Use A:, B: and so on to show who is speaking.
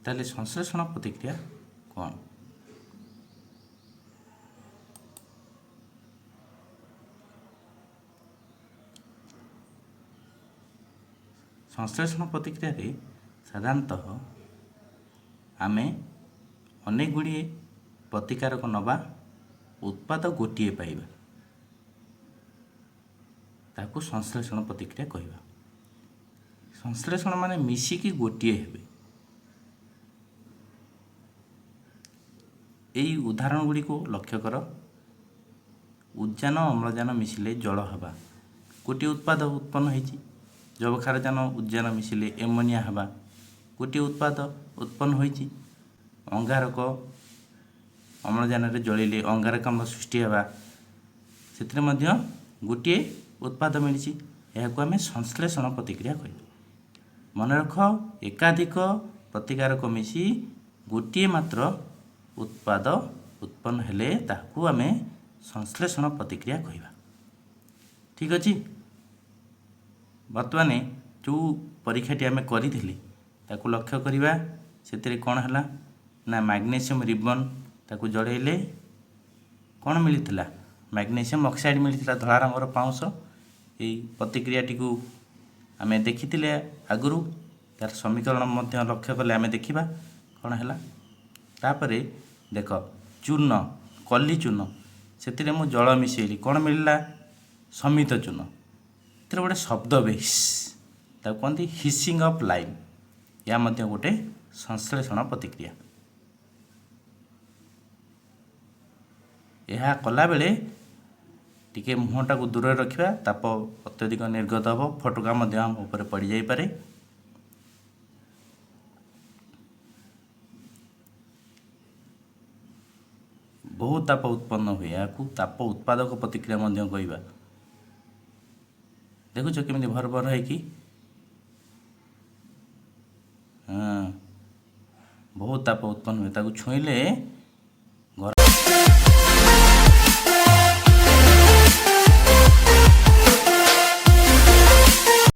A: ताहले संश्लेषण प्रतिक्रिया कौन? संश्लेषण प्रतिक्रिया रे साधारणतः आमे अनेक गुड़िए प्रतिकारक नवा उत्पाद गोटे पाइबा ताकू संश्लेषण प्रतिक्रिया कहवा। संश्लेषण माने मिसिकी गोटे हेबे। यही उदाहरण गुड़ी को लक्ष्य कर। उद्जान अम्लजान मिसिले जल हवा गोटे उत्पाद उत्पन्न होती। जबक्षारजान उद्जान मिसिले एमोनिया हवा गोटे उत्पाद उत्पन्न होती। अंगारक अम्लजान रे जलिले अंगारक अम्ल सृष्टि हवा से गोटे उत्पाद मिली। यह आम संश्लेषण प्रतिक्रिया कह। मन रख एकाधिक प्रतिकारक मिसी गोटे मात्र उत्पाद उत्पन्न हेले ताकू आम संश्लेषण प्रतिक्रिया कहवा। ठीक अच्छे। बर्तमान जो परीक्षाटी आम करी ताकू लक्ष्य करवा से कौन है ना मैग्नीशियम रिबन ताकू जड़ेले कौन मिलता मैग्नीशियम ऑक्साइड मिलता धला रंगर पाउंस। यही प्रतिक्रियाटी को आम देखी आगु तार समीकरण लक्ष्य कले आम देखा कौन है। तापर देख चूर्ण कली चूर्ण से मु जल मिसेली कौन मिलला समित चूर्ण तेरे गोटे शब्द बेस ताको कहते हिसिंग ऑफ लाइम। या गोटे संश्लेषण प्रतिक्रिया। यह कला बेले टिके मुहटा को दूर रखा ताप अत्यधिक निर्गत हम फटका हम ऊपर पड़ जापे। बहुत ताप उत्पन्न हुए या ताप उत्पादक प्रतिक्रिया कहवा। देखुच केमी भर भर है कि हाँ बहुत ताप उत्पन्न हुए छुईले